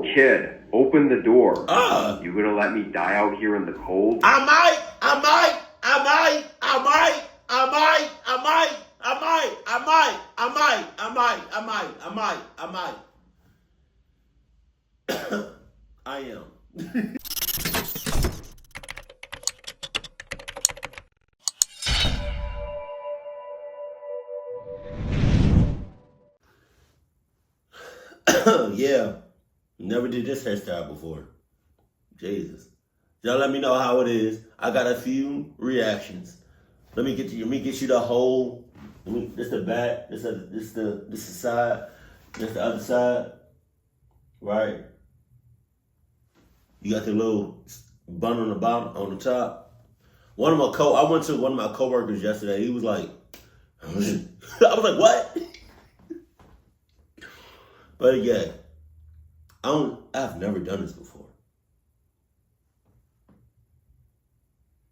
kid, open the door. You gonna let me die out here in the cold? I might. I am. Yeah. Never did this hairstyle before. Jesus. Y'all let me know how it is. I got a few reactions. Let me get you the whole. This the back. This the side. This the other side. Right. You got the little bun on the bottom, on the top. I went to one of my coworkers yesterday. He was like, I was like, what? But yeah, I've never done this before.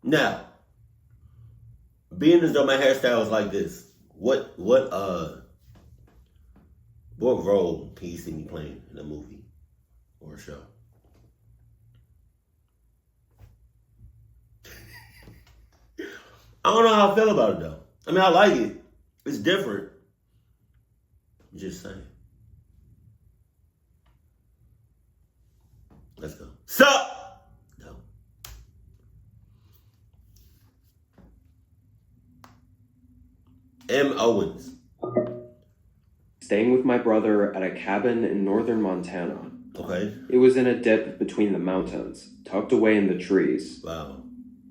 Now, being as though my hairstyle is like this, what role can you see me playing in a movie or a show? I don't know how I feel about it though. I mean, I like it. It's different. I'm just saying. Let's go. Sup? No. M. Owens. Staying with my brother at a cabin in northern Montana. Okay. It was in a dip between the mountains, tucked away in the trees. Wow.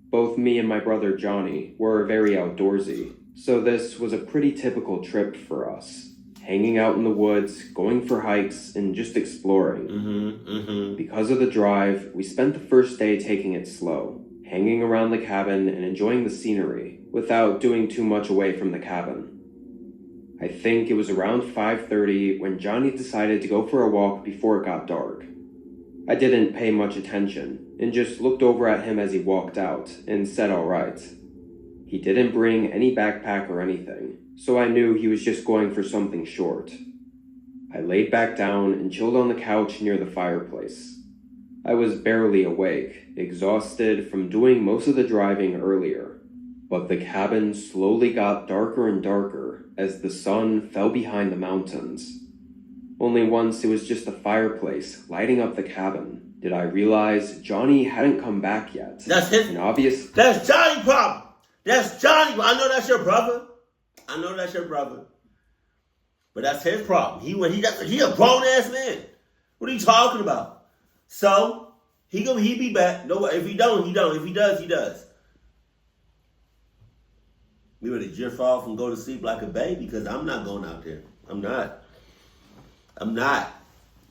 Both me and my brother Johnny were very outdoorsy, so this was a pretty typical trip for us. Hanging out in the woods, going for hikes, and just exploring. Because of the drive, we spent the first day taking it slow, hanging around the cabin and enjoying the scenery, without doing too much away from the cabin. I think it was around 5:30 when Johnny decided to go for a walk before it got dark. I didn't pay much attention, and just looked over at him as he walked out, and said all right. He didn't bring any backpack or anything, so I knew he was just going for something short. I laid back down and chilled on the couch near the fireplace. I was barely awake, exhausted from doing most of the driving earlier, but the cabin slowly got darker and darker as the sun fell behind the mountains. Only once it was just the fireplace lighting up the cabin did I realize Johnny hadn't come back yet. That's his. That's Johnny's problem. That's Johnny. I know that's your brother. But that's his problem. He a grown ass man. What are you talking about? So he be back. No, if he don't, he don't. If he does, he does. We ready to drift off and go to sleep like a baby because I'm not going out there. I'm not.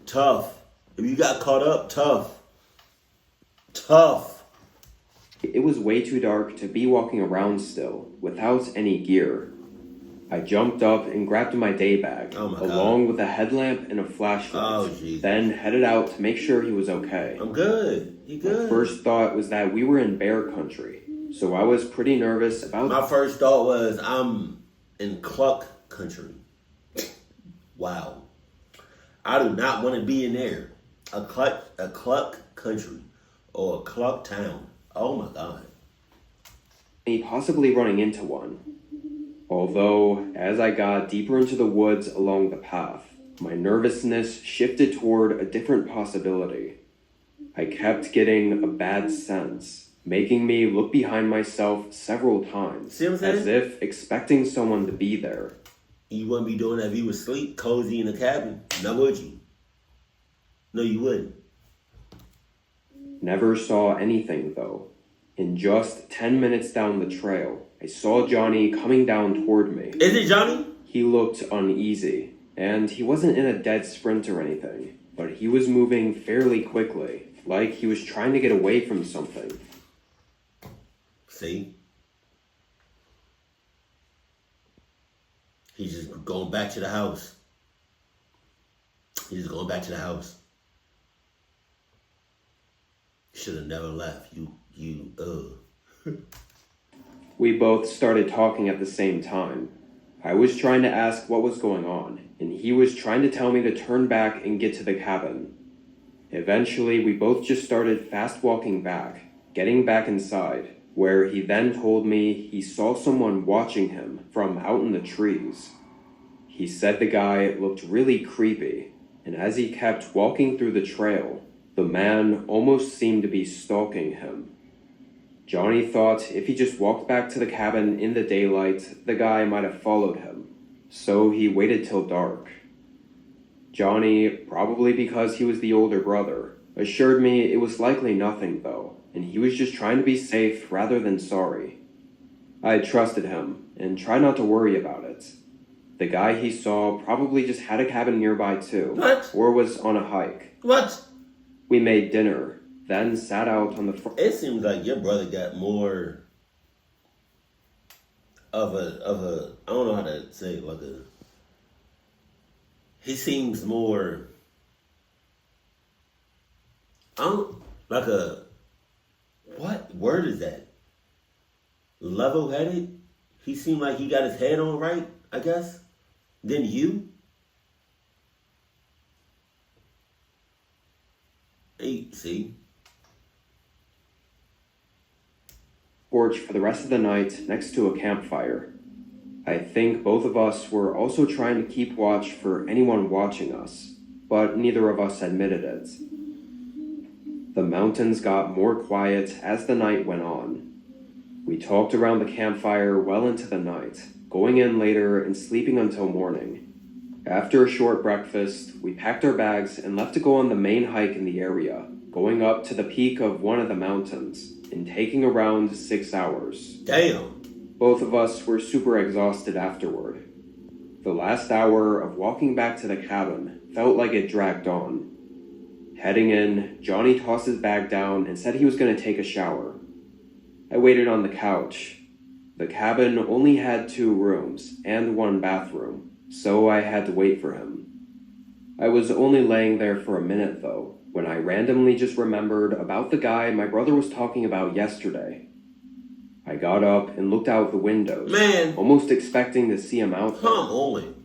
Tough. If you got caught up, tough. It was way too dark to be walking around still, without any gear. I jumped up and grabbed my day bag, along with a headlamp and a flashlight, then headed out to make sure he was okay. I'm good. You good? My first thought was that we were in bear country, so I was pretty nervous about... My first thought was, I'm in cluck country. Wow. I do not want to be in there. A cluck country or a cluck town. Oh my God. Possibly running into one. Although, as I got deeper into the woods along the path, my nervousness shifted toward a different possibility. I kept getting a bad sense, making me look behind myself several times, as if expecting someone to be there. You wouldn't be doing that if you was asleep, cozy in a cabin. Now would you? No, you wouldn't. Never saw anything, though. In just 10 minutes down the trail, I saw Johnny coming down toward me. Is it Johnny? He looked uneasy, and he wasn't in a dead sprint or anything, but he was moving fairly quickly, like he was trying to get away from something. See? He's just going back to the house. Should have never left. We both started talking at the same time. I was trying to ask what was going on, and he was trying to tell me to turn back and get to the cabin. Eventually, we both just started fast walking back, getting back inside, where he then told me he saw someone watching him from out in the trees. He said the guy looked really creepy, and as he kept walking through the trail, the man almost seemed to be stalking him. Johnny thought if he just walked back to the cabin in the daylight, the guy might have followed him, so he waited till dark. Johnny, probably because he was the older brother, assured me it was likely nothing though, and he was just trying to be safe rather than sorry. I trusted him, and tried not to worry about it. The guy he saw probably just had a cabin nearby too. What? Or was on a hike. What? We made dinner, then sat out on the front. It seems like your brother got more of a I don't know how to say it, he seems more what word is that? Level-headed? He seemed like he got his head on right, I guess, than you. Hey, see? Porch for the rest of the night next to a campfire. I think both of us were also trying to keep watch for anyone watching us, but neither of us admitted it. The mountains got more quiet as the night went on. We talked around the campfire well into the night, going in later and sleeping until morning. After a short breakfast, we packed our bags and left to go on the main hike in the area, going up to the peak of one of the mountains and taking around 6 hours. Damn! Both of us were super exhausted afterward. The last hour of walking back to the cabin felt like it dragged on. Heading in, Johnny tossed his bag down and said he was going to take a shower. I waited on the couch. The cabin only had 2 rooms and 1 bathroom, so I had to wait for him. I was only laying there for a minute though, when I randomly just remembered about the guy my brother was talking about yesterday. I got up and looked out the windows, almost expecting to see him out there. Come on.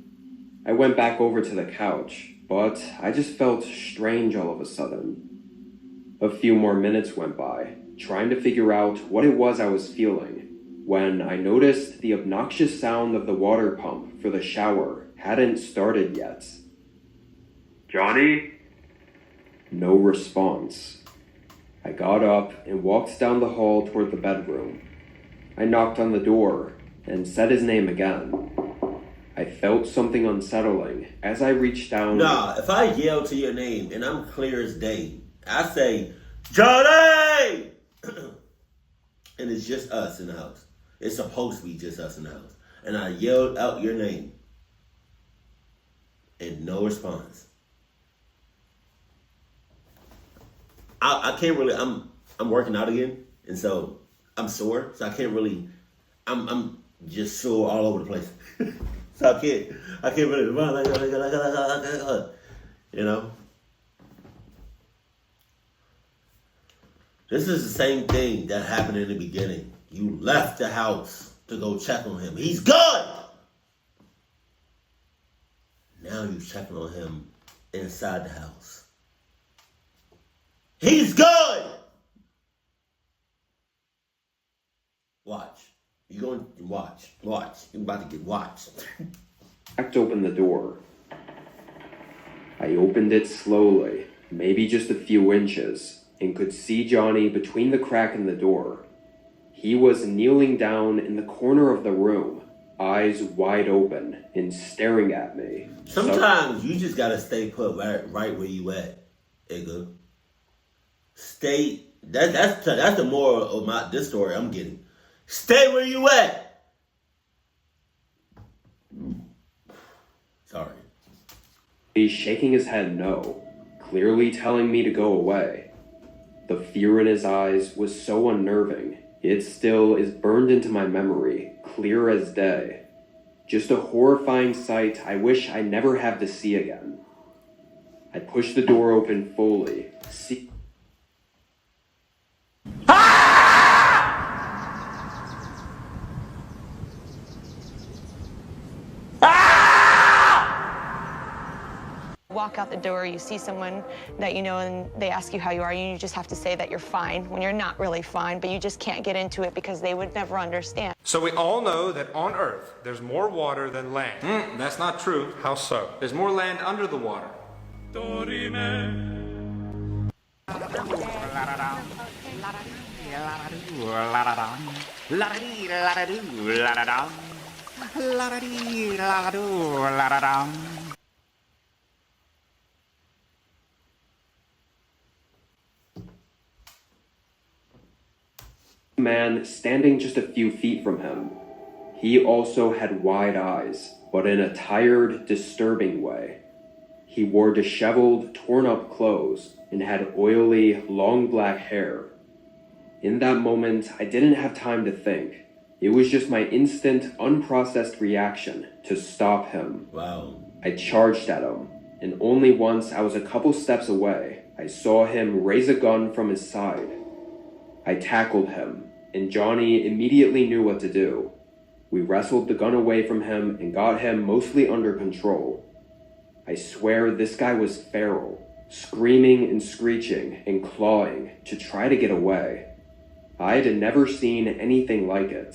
I went back over to the couch, but I just felt strange all of a sudden. A few more minutes went by, trying to figure out what it was I was feeling, when I noticed the obnoxious sound of the water pump for the shower hadn't started yet. Johnny? No response. I got up and walked down the hall toward the bedroom. I knocked on the door and said his name again. I felt something unsettling as I reached down. Nah, if I yell to your name and I'm clear as day, I say, Johnny! And it's just us in the house. It's supposed to be just us in the house. And I yelled out your name. And no response. I can't really, I'm working out again. And so I'm sore. So I can't really, I'm just sore all over the place. So I can't really run like, you know. This is the same thing that happened in the beginning. You left the house to go check on him. He's good! Now you're checking on him inside the house. He's good! Watch. You're going to watch. You're about to get watched. I cracked open the door. I opened it slowly, maybe just a few inches, and could see Johnny between the crack in the door. He was kneeling down in the corner of the room, eyes wide open and staring at me. Sometimes you just gotta stay put right where you at, Igga. Stay. That's the moral of this story I'm getting. Stay where you at. Sorry. He's shaking his head no, clearly telling me to go away. The fear in his eyes was so unnerving. It still is burned into my memory, clear as day. Just a horrifying sight I wish I never have to see again. I pushed the door open fully. Walk out the door, you see someone that you know and they ask you how you are, and you just have to say that you're fine when you're not really fine, but you just can't get into it because they would never understand. So we all know that on Earth, there's more water than land. That's not true. How so? There's more land under the water. Man standing just a few feet from him. He also had wide eyes, but in a tired, disturbing way. He wore disheveled, torn-up clothes and had oily, long black hair. In that moment, I didn't have time to think. It was just my instant, unprocessed reaction to stop him. Wow. I charged at him, and only once I was a couple steps away, I saw him raise a gun from his side. I tackled him, and Johnny immediately knew what to do. We wrestled the gun away from him and got him mostly under control. I swear this guy was feral, screaming and screeching and clawing to try to get away. I had never seen anything like it.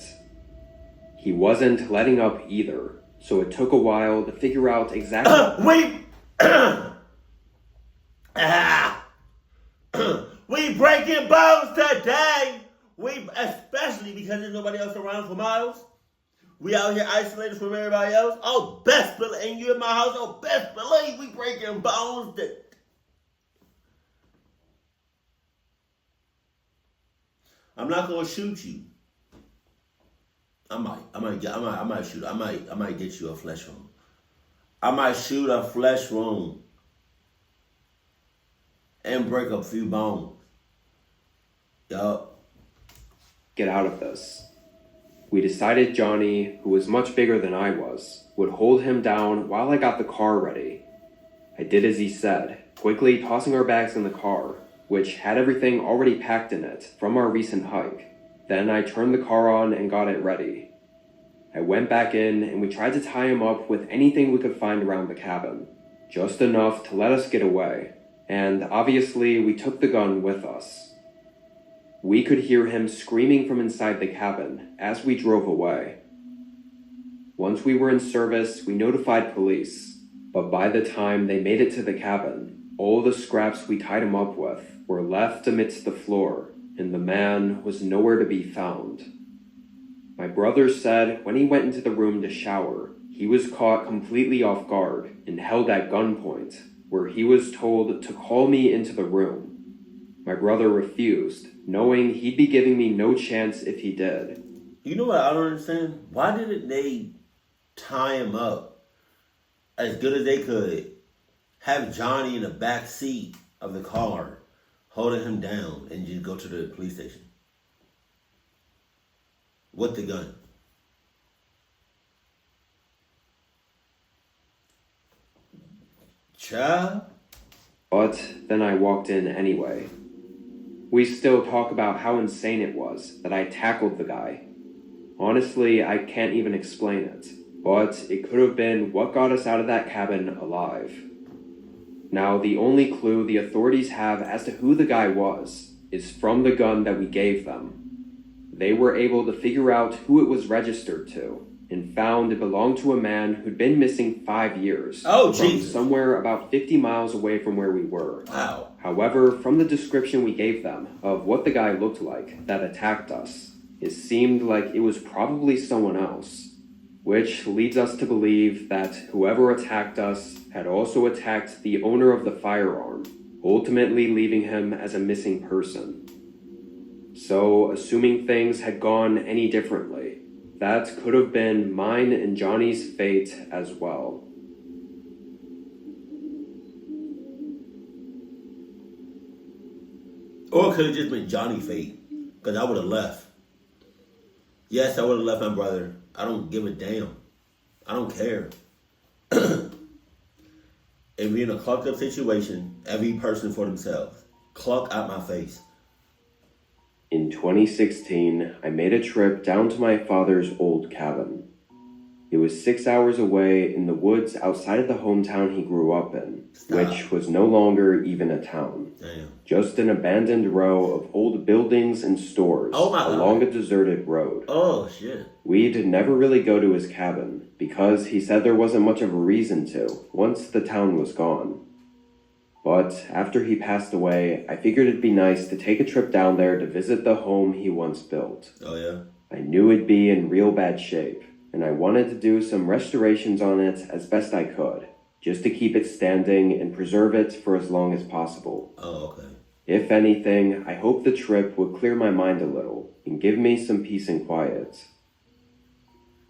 He wasn't letting up either, so it took a while to figure out exactly... We breaking bones today. Especially because there's nobody else around for miles. We out here isolated from everybody else. Oh, best believe, and you in my house. Oh, best believe we breaking bones. I'm not gonna shoot you. I might get you a flesh wound. I might shoot a flesh wound and break a few bones. Yup. Get out of this. We decided Johnny, who was much bigger than I was, would hold him down while I got the car ready. I did as he said, quickly tossing our bags in the car, which had everything already packed in it from our recent hike. Then I turned the car on and got it ready. I went back in and we tried to tie him up with anything we could find around the cabin, just enough to let us get away, and obviously we took the gun with us. We could hear him screaming from inside the cabin as we drove away. Once we were in service, we notified police, but by the time they made it to the cabin, all the scraps we tied him up with were left amidst the floor, and the man was nowhere to be found. My brother said when he went into the room to shower, he was caught completely off guard and held at gunpoint, where he was told to call me into the room. My brother refused, knowing he'd be giving me no chance if he did. You know what I don't understand? Why didn't they tie him up as good as they could, have Johnny in the back seat of the car, holding him down, and just go to the police station with the gun? Child? But then I walked in anyway. We still talk about how insane it was that I tackled the guy. Honestly, I can't even explain it, but it could have been what got us out of that cabin alive. Now, the only clue the authorities have as to who the guy was is from the gun that we gave them. They were able to figure out who it was registered to and found it belonged to a man who'd been missing 5 years. Oh, from Jesus. somewhere about 50 miles away from where we were. Wow. However, from the description we gave them of what the guy looked like that attacked us, it seemed like it was probably someone else, which leads us to believe that whoever attacked us had also attacked the owner of the firearm, ultimately leaving him as a missing person. So, assuming things had gone any differently, that could have been mine and Johnny's fate as well. Or it could have just been Johnny's fate, because I would have left. Yes, I would have left my brother. I don't give a damn. I don't care. If you're in a clucked up situation, every person for themselves. Cluck out my face. In 2016, I made a trip down to my father's old cabin. It was 6 hours away in the woods outside of the hometown he grew up in, which was no longer even a town. Damn. Just an abandoned row of old buildings and stores along a deserted road. Oh, shit. We'd never really go to his cabin because he said there wasn't much of a reason to once the town was gone. But after he passed away, I figured it'd be nice to take a trip down there to visit the home he once built. Oh, yeah? I knew it'd be in real bad shape, and I wanted to do some restorations on it as best I could, just to keep it standing and preserve it for as long as possible. Oh, okay. If anything, I hoped the trip would clear my mind a little and give me some peace and quiet.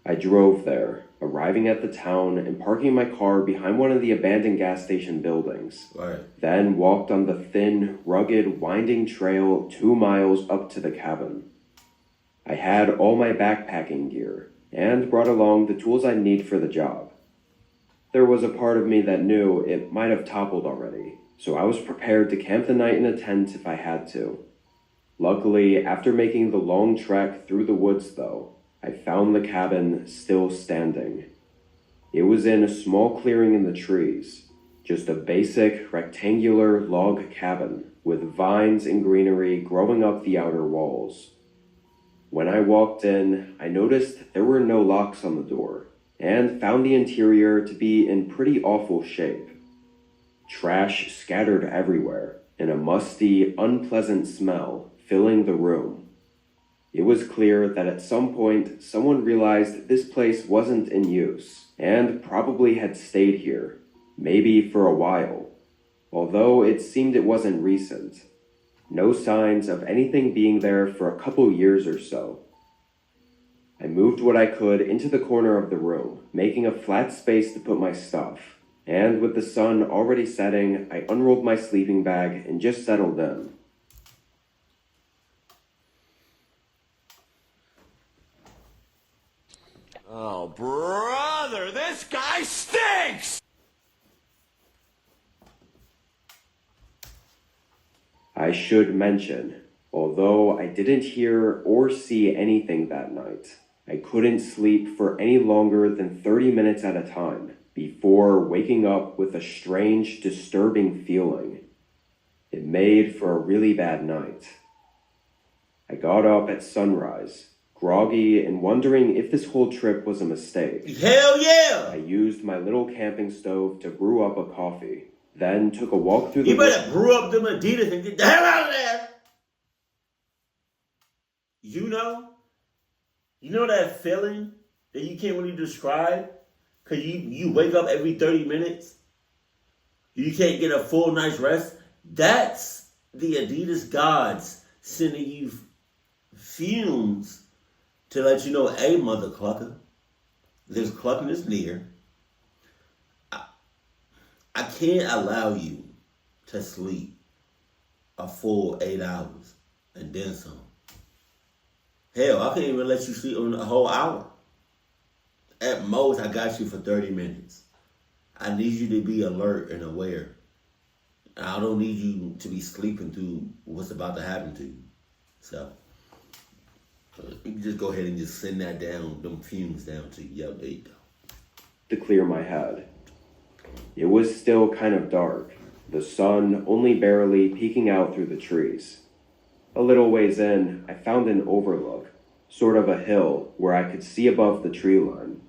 I drove there, arriving at the town and parking my car behind one of the abandoned gas station buildings. Right. Then walked on the thin, rugged, winding trail 2 miles up to the cabin. I had all my backpacking gear and brought along the tools I need for the job. There was a part of me that knew it might have toppled already, so I was prepared to camp the night in a tent if I had to. Luckily, after making the long trek through the woods though, I found the cabin still standing. It was in a small clearing in the trees, just a basic rectangular log cabin with vines and greenery growing up the outer walls. When I walked in, I noticed there were no locks on the door, and found the interior to be in pretty awful shape. Trash scattered everywhere, and a musty, unpleasant smell filling the room. It was clear that at some point, someone realized this place wasn't in use, and probably had stayed here, maybe for a while, although it seemed it wasn't recent. No signs of anything being there for a couple years or so. I moved what I could into the corner of the room, making a flat space to put my stuff, and with the sun already setting, I unrolled my sleeping bag and just settled in. Oh, brother, this guy stinks! I should mention, although I didn't hear or see anything that night, I couldn't sleep for any longer than 30 minutes at a time before waking up with a strange, disturbing feeling. It made for a really bad night. I got up at sunrise, groggy and wondering if this whole trip was a mistake. Hell yeah! I used my little camping stove to brew up a coffee, then took a walk through the... You better brew up them Adidas and get the hell out of there! You know that feeling that you can't really describe? Because you wake up every 30 minutes? You can't get a full night's rest? That's the Adidas gods sending you fumes to let you know, hey, mother clucker, this clucking is near. I can't allow you to sleep a full 8 hours and then some. Hell, I can't even let you sleep on a whole hour. At most, I got you for 30 minutes. I need you to be alert and aware. I don't need you to be sleeping through what's about to happen to you. So, you can just go ahead and just send that down, them fumes down to you. Yo, there you go. To clear my head. It was still kind of dark, the sun only barely peeking out through the trees. A little ways in, I found an overlook, sort of a hill where I could see above the tree line.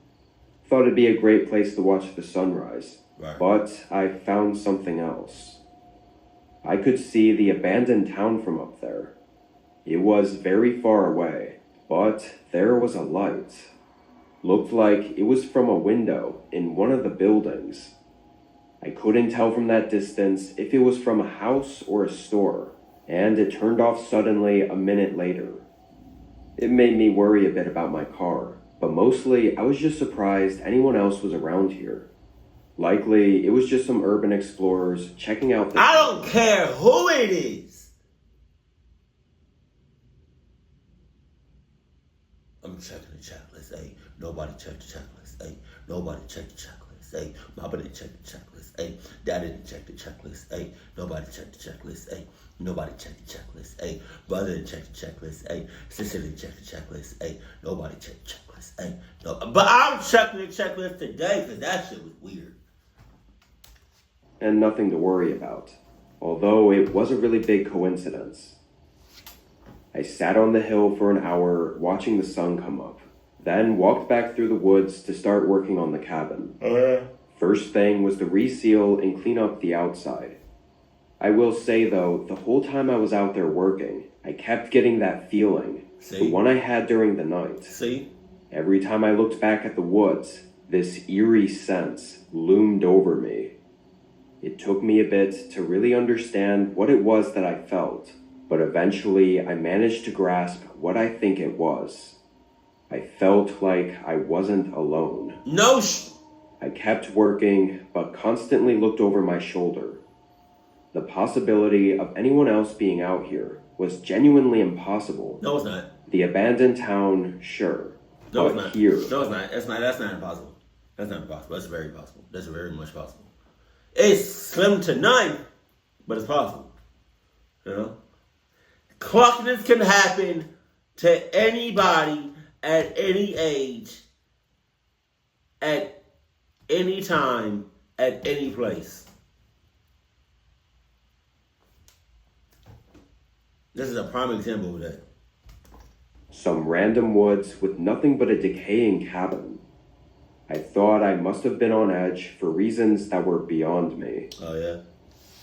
Thought it'd be a great place to watch the sunrise, Right. But I found something else. I could see the abandoned town from up there. It was very far away, but there was a light. Looked like it was from a window in one of the buildings. I couldn't tell from that distance if it was from a house or a store, and it turned off suddenly a minute later. It made me worry a bit about my car, but mostly I was just surprised anyone else was around here. Likely, it was just some urban explorers checking out the... I don't care who it is. I'm checking the checklist. Hey, nobody checked the checklist. Hey, nobody checked the checklist. Hey, Mama didn't check the checklist. Hey, Dad didn't check the checklist. Hey, nobody checked the checklist. Hey, nobody checked the checklist. Hey, brother didn't check the checklist. Hey, sister didn't check the checklist. Hey, nobody checked the checklist. nice. Hey, no, but I'm checking the checklist today because that shit was weird. And nothing to worry about, although it was a really big coincidence. I sat on the hill for an hour watching the sun come up, then walked back through the woods to start working on the cabin. First thing was to reseal and clean up the outside. I will say though, the whole time I was out there working, I kept getting that feeling, the one I had during the night. Every time I looked back at the woods, this eerie sense loomed over me. It took me a bit to really understand what it was that I felt, but eventually I managed to grasp what I think it was. I felt like I wasn't alone. I kept working, but constantly looked over my shoulder. The possibility of anyone else being out here was genuinely impossible. No, it's not. The abandoned town, sure. No, but it's not. Here, No, it's not. That's not impossible. That's not impossible. That's very possible. That's very much possible. It's slim to none, but it's possible. You know? Cluckiness can happen to anybody at any age, at any time, at any place. This is a prime example of that. some random woods with nothing but a decaying cabin. I thought I must have been on edge for reasons that were beyond me. Oh, yeah?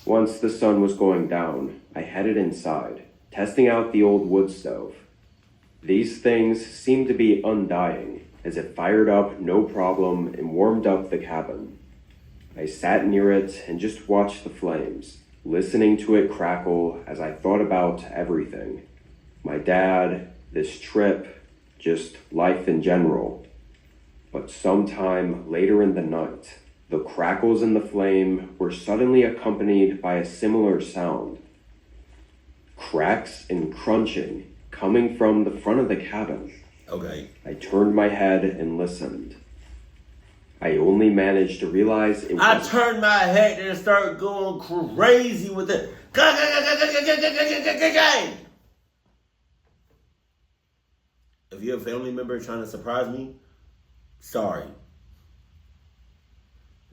Once the sun was going down, I headed inside, testing out the old wood stove. These things seemed to be undying, as it fired up no problem and warmed up the cabin. I sat near it and just watched the flames, listening to it crackle as I thought about everything. My dad, this trip, just life in general. But sometime later in the night, the crackles in the flame were suddenly accompanied by a similar sound. Cracks and crunching coming from the front of the cabin. Okay. I turned my head and listened. I only managed to realize it was... I turned my head and started going crazy with it. If you're a family member trying to surprise me, sorry.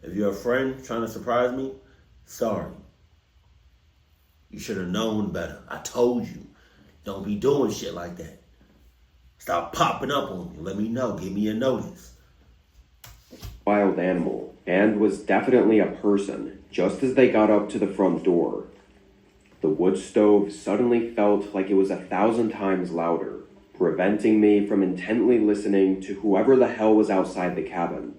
If you're a friend trying to surprise me, sorry. You should have known better. I told you. Don't be doing shit like that. Stop popping up on me. Let me know. Give me a notice. Wild animal, and was definitely a person, just as they got up to the front door. The wood stove suddenly felt like it was 1,000 times louder, preventing me from intently listening to whoever the hell was outside the cabin.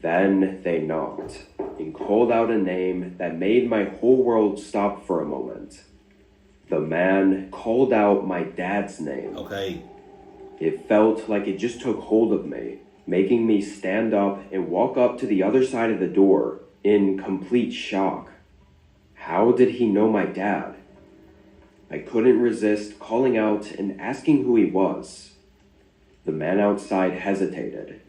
Then they knocked, and called out a name that made my whole world stop for a moment. The man called out my dad's name. Okay. It felt like it just took hold of me, making me stand up and walk up to the other side of the door in complete shock. How did he know my dad? I couldn't resist calling out and asking who he was. The man outside hesitated.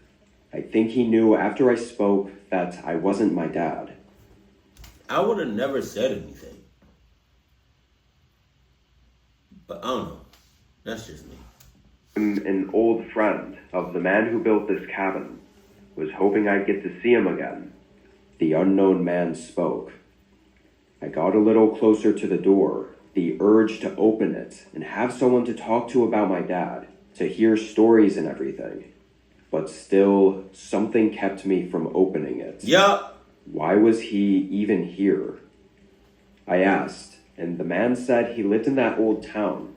I think he knew after I spoke that I wasn't my dad. I would have never said anything. But I don't know. That's just me. I'm an old friend of the man who built this cabin. Was hoping I'd get to see him again. The unknown man spoke. I got a little closer to the door, the urge to open it and have someone to talk to about my dad, to hear stories and everything. But still, something kept me from opening it. Yup. Why was he even here? I asked, and the man said he lived in that old town.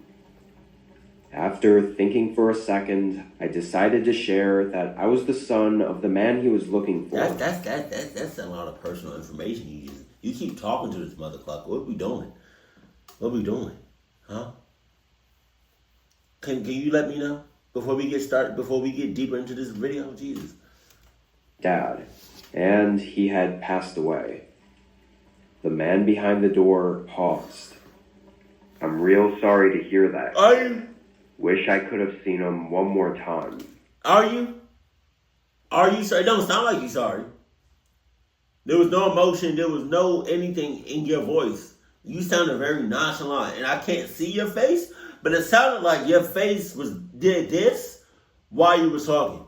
After thinking for a second, I decided to share that I was the son of the man he was looking for. That's a lot of personal information you keep talking to this mother clucker. What we doing? What we doing? Huh? Can you let me know before we get started, before we get deeper into this video? Jesus. Dad, and he had passed away. The man behind the door paused. I'm real sorry to hear that. Are you? Wish I could have seen him one more time. Are you? Are you sorry? It don't sound like you sorry. There was no emotion. There was no anything in your voice. You sounded very nonchalant, and I can't see your face, but it sounded like your face did this, while you was talking.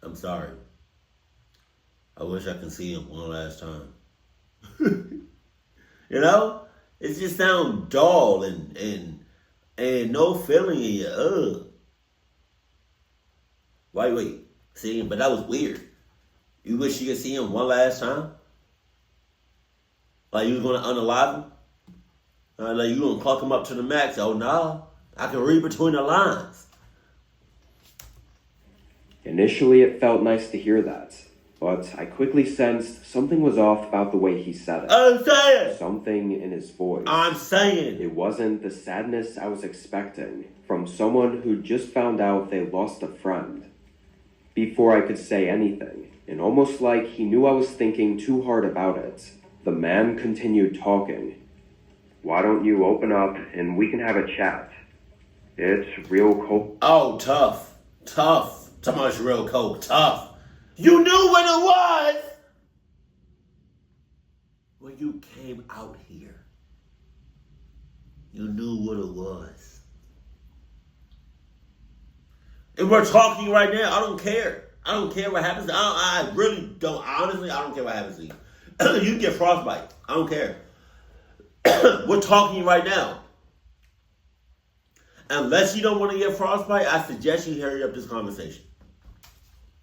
I'm sorry. I wish I could see him one last time. You know? It just sounds dull and no feeling in you. Wait. See him, but that was weird. You wish you could see him one last time? Like you was gonna unalive him? Like you gonna clock him up to the max? Oh no, I can read between the lines. Initially, it felt nice to hear that, but I quickly sensed something was off about the way he said it. I'm saying! Something in his voice. I'm saying! It wasn't the sadness I was expecting from someone who just found out they lost a friend. Before I could say anything, and almost like he knew I was thinking too hard about it, the man continued talking. Why don't you open up and we can have a chat? It's real cold. Oh, tough. Too much real cold. Tough. You knew what it was when you came out here. You knew what it was. And we're talking right now. I don't care. I don't care what happens. I really don't. Honestly, I don't care what happens to you. You get frostbite. I don't care. We're talking right now. Unless you don't want to get frostbite, I suggest you hurry up this conversation.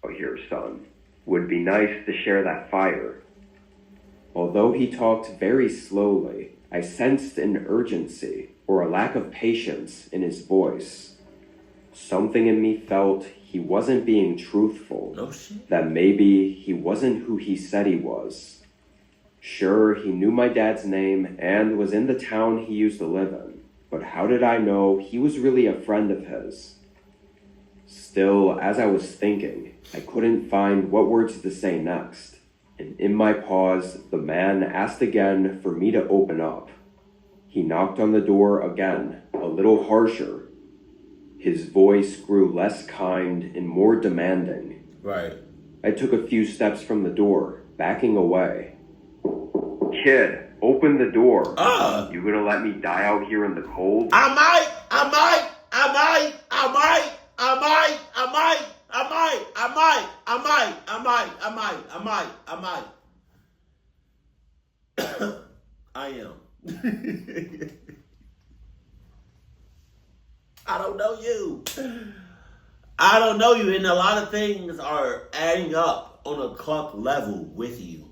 Oh, here, son. Would be nice to share that fire. Although he talked very slowly, I sensed an urgency or a lack of patience in his voice. Something in me felt he wasn't being truthful. No shit. That maybe he wasn't who he said he was. Sure, he knew my dad's name and was in the town he used to live in, but how did I know he was really a friend of his? Still, as I was thinking, I couldn't find what words to say next, and in my pause, the man asked again for me to open up. He knocked on the door again, a little harsher. His voice grew less kind and more demanding. Right. I took a few steps from the door, backing away. Kid, open the door. You gonna let me die out here in the cold? I might. I am. I don't know you. I don't know you, and a lot of things are adding up on a clock level with you.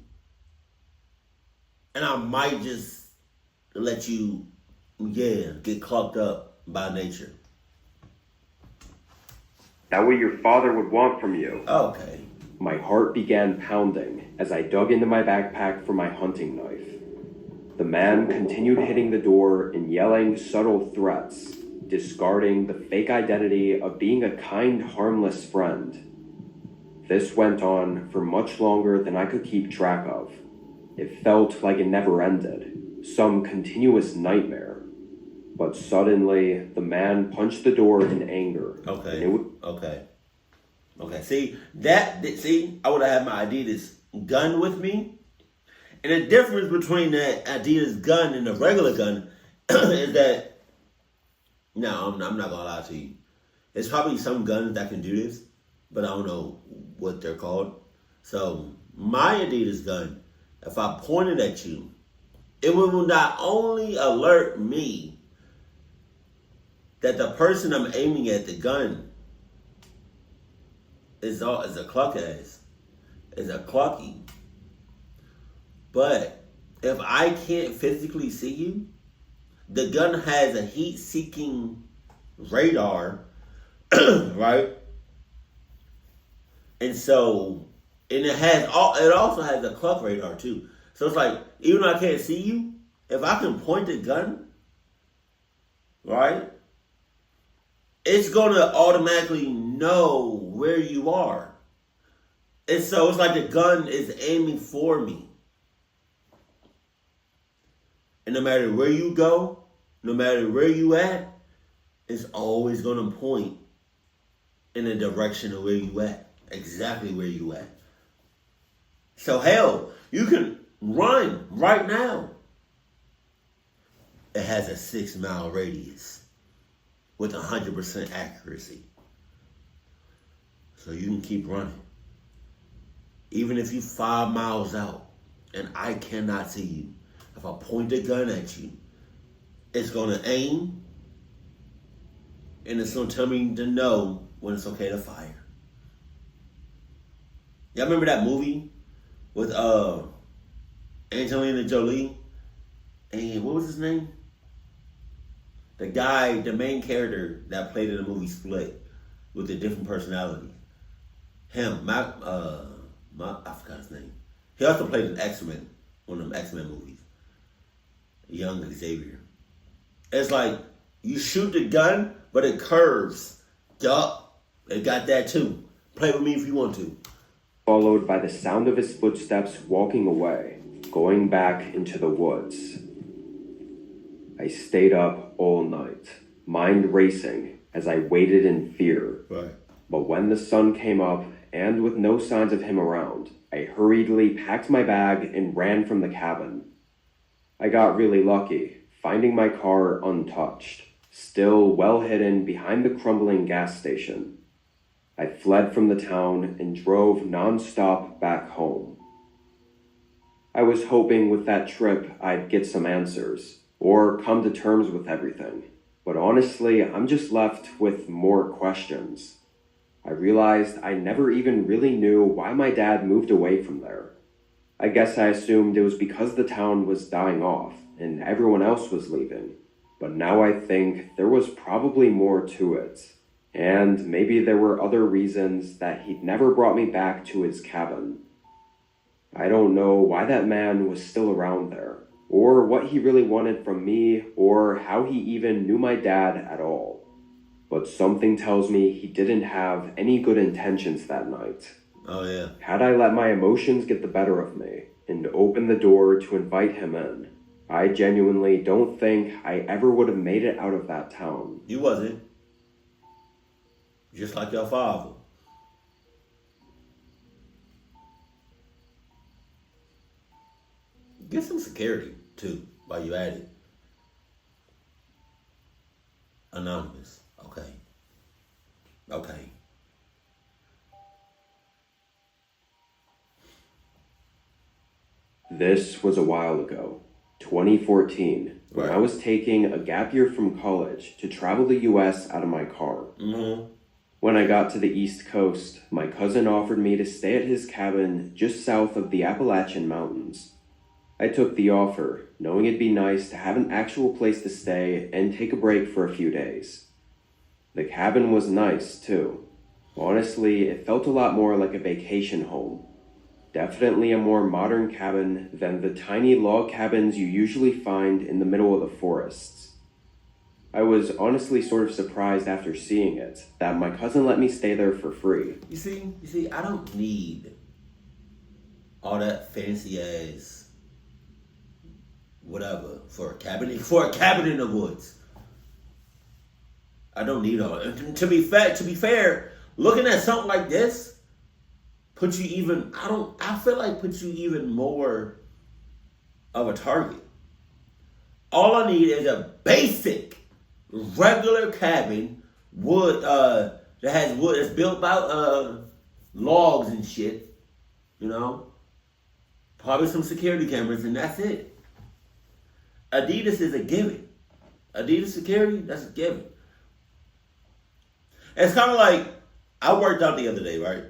And I might just let you, get clocked up by nature. That what your father would want from you. Okay. My heart began pounding as I dug into my backpack for my hunting knife. The man continued hitting the door and yelling subtle threats, discarding the fake identity of being a kind, harmless friend. This went on for much longer than I could keep track of. It felt like it never ended, some continuous nightmare. But suddenly, the man punched the door in anger. Okay. Okay. See, I would have had my Adidas gun with me. And the difference between that Adidas gun and the regular gun is that, no, I'm not going to lie to you. There's probably some guns that can do this, but I don't know what they're called. So, my Adidas gun, if I pointed at you, it will not only alert me that the person I'm aiming at, the gun, is a cluck ass, is a clucky. But if I can't physically see you, the gun has a heat-seeking radar, right? And so, and it also has a cluck radar too. So it's like, even though I can't see you, if I can point the gun, right, it's gonna automatically know where you are. And so it's like the gun is aiming for me. And no matter where you go, no matter where you at, it's always gonna point in the direction of where you at. Exactly where you at. So hell, you can run right now. It has a 6-mile radius. with 100% accuracy. So you can keep running. Even if you 5 miles out and I cannot see you, if I point a gun at you, it's going to aim and it's going to tell me to know when it's okay to fire. Y'all remember that movie with Angelina Jolie? And what was his name? The guy, the main character that played in the movie Split with the different personalities. Him, I forgot his name. He also played in X-Men, one of them X-Men movies. Young Xavier. It's like, you shoot the gun, but it curves. Yup, it got that too. Play with me if you want to. Followed by the sound of his footsteps walking away, going back into the woods. I stayed up all night, mind racing as I waited in fear. Right. But when the sun came up, and with no signs of him around, I hurriedly packed my bag and ran from the cabin. I got really lucky, finding my car untouched, still well hidden behind the crumbling gas station. I fled from the town and drove non-stop back home. I was hoping with that trip I'd get some answers, or come to terms with everything. But honestly, I'm just left with more questions. I realized I never even really knew why my dad moved away from there. I guess I assumed it was because the town was dying off and everyone else was leaving. But now I think there was probably more to it. And maybe there were other reasons that he'd never brought me back to his cabin. I don't know why that man was still around there, or what he really wanted from me, or how he even knew my dad at all. But something tells me he didn't have any good intentions that night. Oh, yeah. Had I let my emotions get the better of me and opened the door to invite him in, I genuinely don't think I ever would have made it out of that town. You wasn't. Just like your father. Get some security, too, while you at it. Anonymous. Okay. This was a while ago, 2014, when Right. I was taking a gap year from college to travel the US out of my car. Mm-hmm. When I got to the East Coast, my cousin offered me to stay at his cabin just south of the Appalachian Mountains. I took the offer, knowing it'd be nice to have an actual place to stay and take a break for a few days. The cabin was nice, too. Honestly, it felt a lot more like a vacation home. Definitely a more modern cabin than the tiny log cabins you usually find in the middle of the forests. I was honestly sort of surprised after seeing it that my cousin let me stay there for free. You see, I don't need all that fancy ass whatever for a cabin in the woods. I don't need all that. To be fair, looking at something like this puts you even even more of a target. All I need is a basic regular cabin, wood that has wood that's built by logs and shit, you know. Probably some security cameras, and that's it. Adidas is a given. Adidas security, that's a given. It's kind of like, I worked out the other day, right?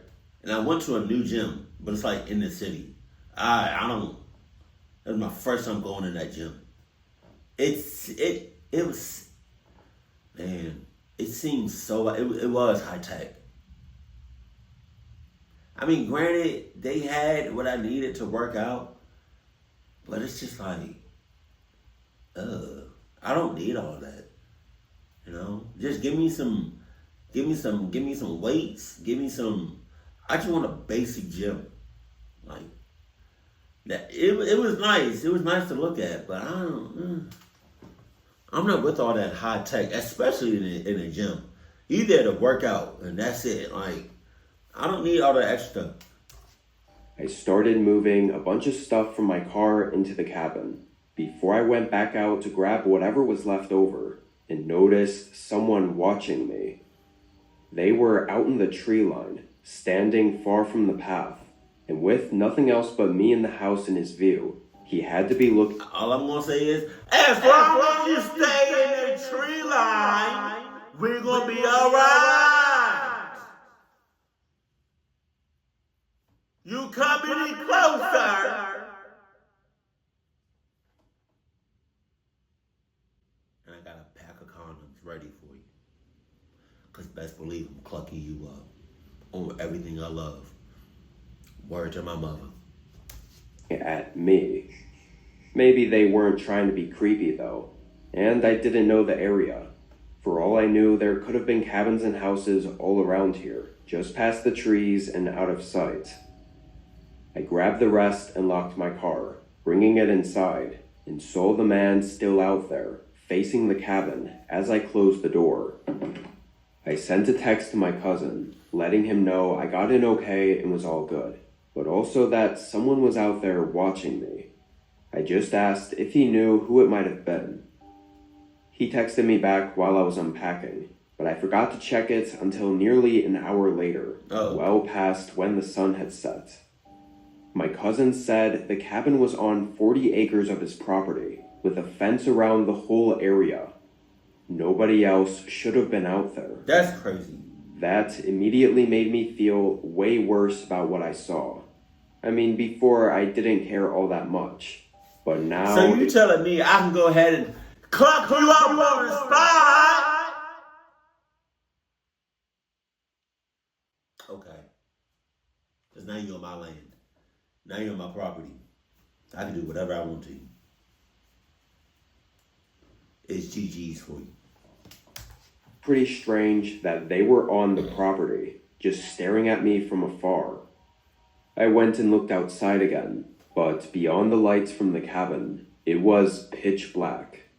And I went to a new gym, but it's like in the city. That was my first time going in that gym. It seemed so, it was high tech. I mean, granted, they had what I needed to work out, but it's just like, I don't need all that. You know, just give me some weights, I just want a basic gym. Like that, it was nice. It was nice to look at, but I'm not with all that high tech, especially in a gym. You there to work out, and that's it. Like, I don't need all that extra. I started moving a bunch of stuff from my car into the cabin. Before I went back out to grab whatever was left over, and noticed someone watching me. They were out in the tree line, standing far from the path, and with nothing else but me in the house in his view, he had to be looking. All I'm gonna say is, as long as you stay in the tree line, we're gonna be alright. You come any closer, and I got a pack of condoms ready for you. Cause best believe I'm clucking you up on everything I love. Word to my mother. At me. Maybe they weren't trying to be creepy though, and I didn't know the area. For all I knew, there could have been cabins and houses all around here, just past the trees and out of sight. I grabbed the rest and locked my car, bringing it inside, and saw the man still out there, facing the cabin as I closed the door. I sent a text to my cousin, letting him know I got in okay and was all good, but also that someone was out there watching me. I just asked if he knew who it might have been. He texted me back while I was unpacking, but I forgot to check it until nearly an hour later, well past when the sun had set. My cousin said the cabin was on 40 acres of his property, with a fence around the whole area. Nobody else should have been out there. That's crazy. That immediately made me feel way worse about what I saw. I mean, before I didn't care all that much, but now... So you telling me I can go ahead and cluck you up on the spot? Okay. Because now you're on my land. Now you're on my property. I can do whatever I want to. It's GG's for you. Pretty strange that they were on the property, just staring at me from afar. I went and looked outside again, but beyond the lights from the cabin, it was pitch black.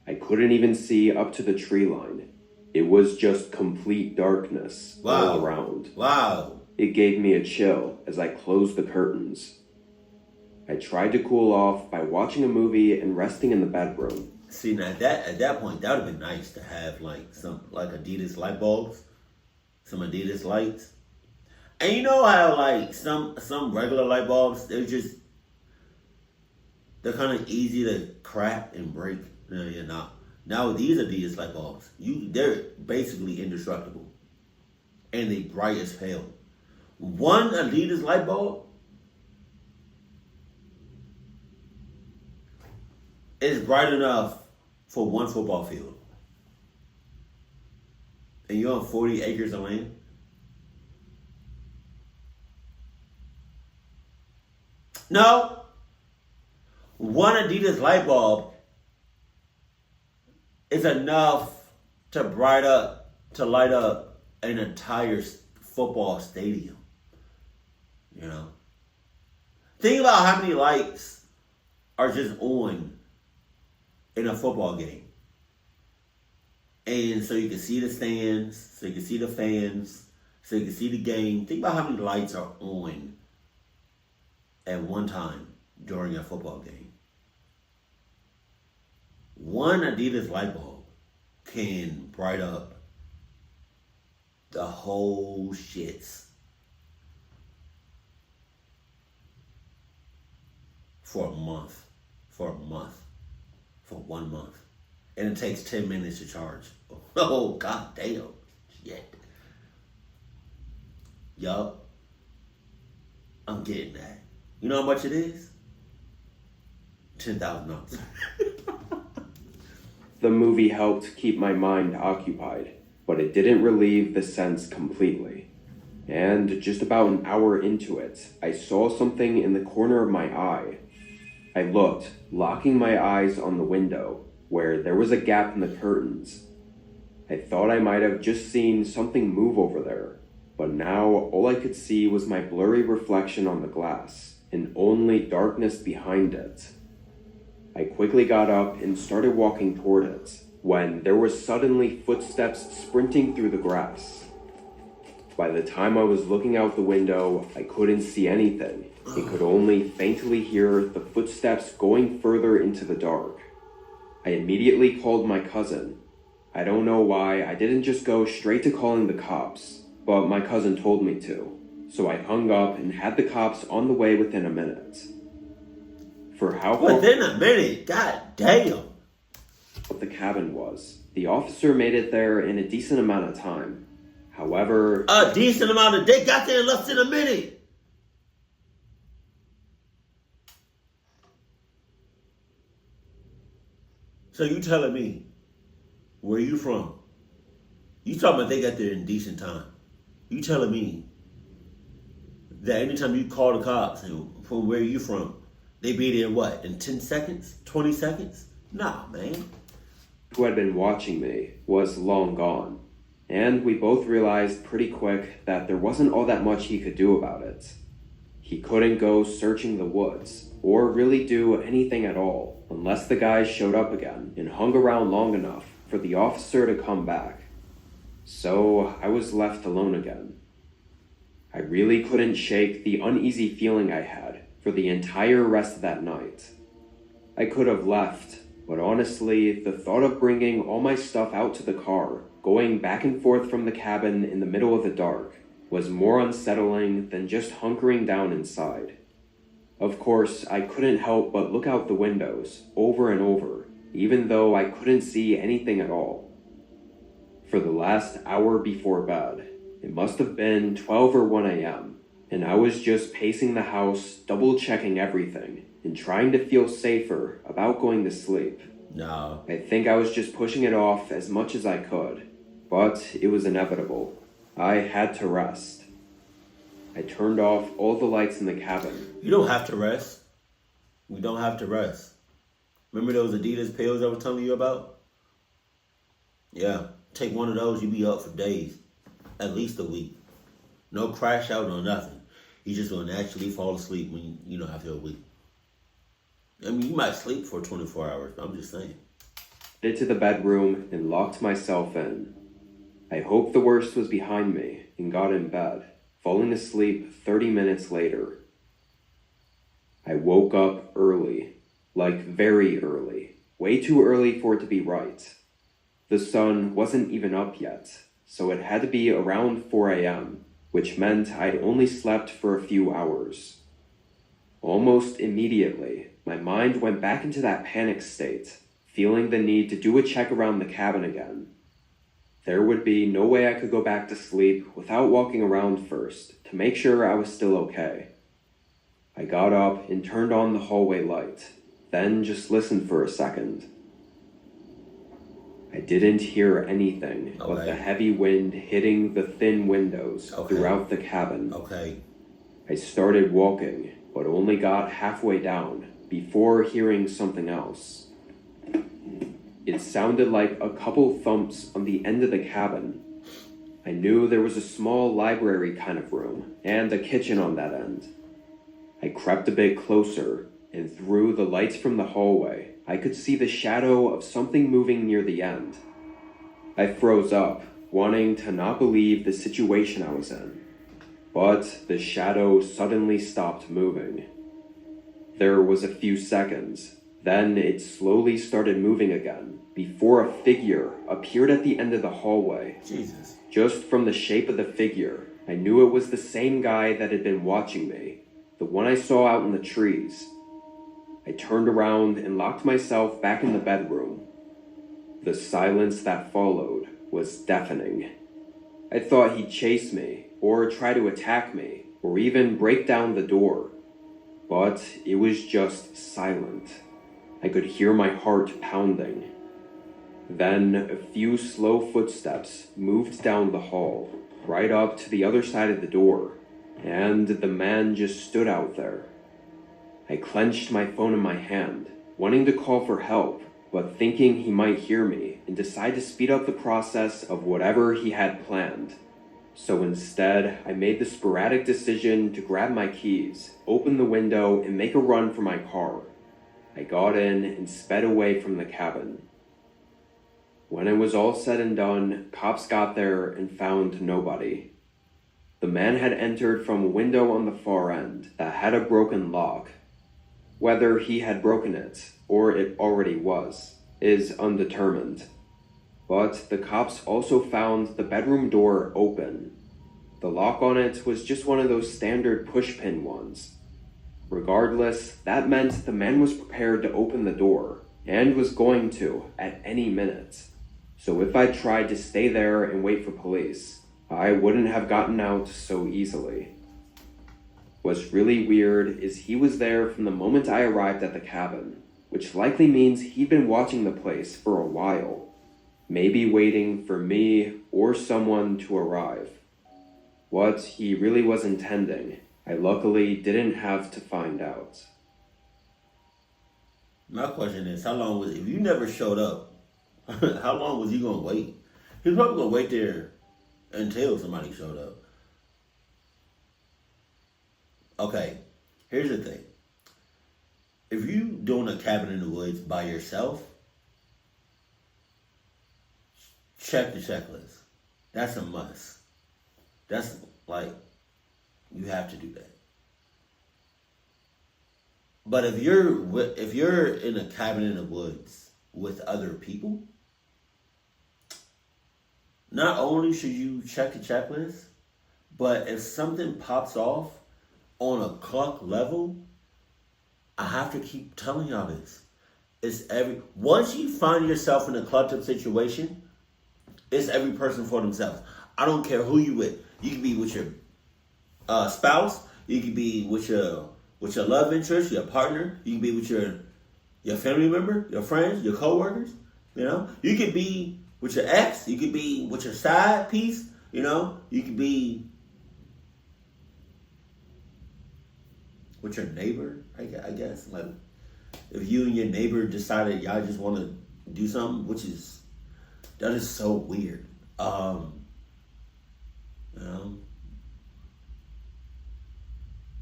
I couldn't even see up to the tree line. It was just complete darkness all around. Wow. It gave me a chill as I closed the curtains. I tried to cool off by watching a movie and resting in the bedroom. See, now at that point, that would have been nice to have some Adidas light bulbs, some Adidas lights. And you know how some regular light bulbs, they're kind of easy to crack and break. Now these Adidas light bulbs, they're basically indestructible, and they bright as hell. One Adidas light bulb is bright enough for one football field. And you're on 40 acres of land? No. One Adidas light bulb is enough to light up an entire football stadium. You know? Think about how many lights are just on in a football game. And so you can see the stands, so you can see the fans, so you can see the game. Think about how many lights are on at one time during a football game. One Adidas light bulb can bright up the whole shits for 1 month. And it takes 10 minutes to charge. Oh, god damn. Shit. Yup. I'm getting that. You know how much it is? $10,000. The movie helped keep my mind occupied, but it didn't relieve the sense completely. And just about an hour into it, I saw something in the corner of my eye. I looked, locking my eyes on the window, where there was a gap in the curtains. I thought I might have just seen something move over there, but now all I could see was my blurry reflection on the glass, and only darkness behind it. I quickly got up and started walking toward it, when there were suddenly footsteps sprinting through the grass. By the time I was looking out the window, I couldn't see anything. I could only faintly hear the footsteps going further into the dark. I immediately called my cousin, I don't know why I didn't just go straight to calling the cops, but my cousin told me to, so I hung up and had the cops on the way within a minute. For how far Within a minute? God damn. the cabin was, the officer made it there in a decent amount of time. However, A decent amount of... They got there in less than a minute. So you telling me, where you from? You talking about they got there in decent time. You telling me that anytime you call the cops and from where you from, they be there what, in 10 seconds? 20 seconds? Nah, man. who had been watching me was long gone, and we both realized pretty quick that there wasn't all that much he could do about it. He couldn't go searching the woods, or really do anything at all, unless the guys showed up again and hung around long enough for the officer to come back. So I was left alone again. I really couldn't shake the uneasy feeling I had for the entire rest of that night. I could have left, but honestly, the thought of bringing all my stuff out to the car, going back and forth from the cabin in the middle of the dark, was more unsettling than just hunkering down inside. Of course, I couldn't help but look out the windows over and over, even though I couldn't see anything at all. For the last hour before bed, it must have been 12 or 1 a.m., and I was just pacing the house, double-checking everything, and trying to feel safer about going to sleep. No. I think I was just pushing it off as much as I could, but it was inevitable. I had to rest. I turned off all the lights in the cabin. You don't have to rest. We don't have to rest. Remember those Adidas pills I was telling you about? Yeah. Take one of those, you be up for days. At least a week. No crash out or nothing. You just gonna naturally fall asleep when you don't have your week. I mean, you might sleep for 24 hours, but I'm just saying. Into the bedroom and locked myself in. I hoped the worst was behind me and got in bed, falling asleep 30 minutes later. I woke up early, like very early, way too early for it to be right. The sun wasn't even up yet, so it had to be around 4 a.m., which meant I'd only slept for a few hours. Almost immediately, my mind went back into that panic state, feeling the need to do a check around the cabin again. There would be no way I could go back to sleep without walking around first to make sure I was still okay. I got up and turned on the hallway light, then just listened for a second. I didn't hear anything but the heavy wind hitting the thin windows throughout the cabin. I started walking, but only got halfway down before hearing something else. It sounded like a couple thumps on the end of the cabin. I knew there was a small library kind of room and a kitchen on that end. I crept a bit closer, and through the lights from the hallway, I could see the shadow of something moving near the end. I froze up, wanting to not believe the situation I was in. But the shadow suddenly stopped moving. There was a few seconds, then it slowly started moving again, before a figure appeared at the end of the hallway. Jesus. Just from the shape of the figure, I knew it was the same guy that had been watching me, the one I saw out in the trees. I turned around and locked myself back in the bedroom. The silence that followed was deafening. I thought he'd chase me, or try to attack me, or even break down the door. But it was just silent. I could hear my heart pounding. Then a few slow footsteps moved down the hall, right up to the other side of the door, and the man just stood out there. I clenched my phone in my hand, wanting to call for help, but thinking he might hear me and decide to speed up the process of whatever he had planned. So instead, I made the sporadic decision to grab my keys, open the window, and make a run for my car. I got in and sped away from the cabin. When it was all said and done, cops got there and found nobody. The man had entered from a window on the far end that had a broken lock. Whether he had broken it, or it already was, is undetermined. But the cops also found the bedroom door open. The lock on it was just one of those standard pushpin ones. Regardless, that meant the man was prepared to open the door, and was going to at any minute. So if I tried to stay there and wait for police, I wouldn't have gotten out so easily. What's really weird is he was there from the moment I arrived at the cabin, which likely means he'd been watching the place for a while, maybe waiting for me or someone to arrive. What he really was intending, I luckily didn't have to find out. My question is, how long was, if you never showed up, how long was he going to wait? He was probably going to wait there until somebody showed up. Okay, here's the thing. If you doing a cabin in the woods by yourself, check the checklist. That's a must. That's like, you have to do that. But if you're in a cabin in the woods with other people, not only should you check the checklist, but if something pops off on a clock level, I have to keep telling y'all this. Once you find yourself in a clucked up situation, it's every person for themselves. I don't care who you with. You can be with your spouse. You can be with your love interest, your partner. You can be with your family member, your friends, your coworkers. You know, you could be with your ex. You could be with your side piece. You know, you could be with your neighbor. I guess, like, if you and your neighbor decided y'all just want to do something, that is so weird. You know,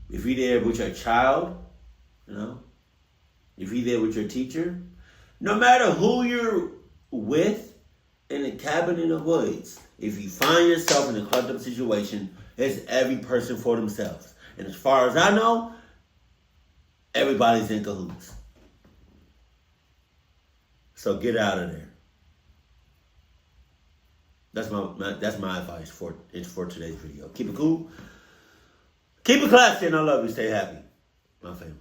if you're there with your child, you know, if you're there with your teacher, no matter who you're with in a cabin in the woods, if you find yourself in a clubbed up situation, it's every person for themselves. And as far as I know, everybody's in cahoots. So get out of there. That's my advice for today's video. Keep it cool. Keep it classy, and I love you. Stay happy. My family.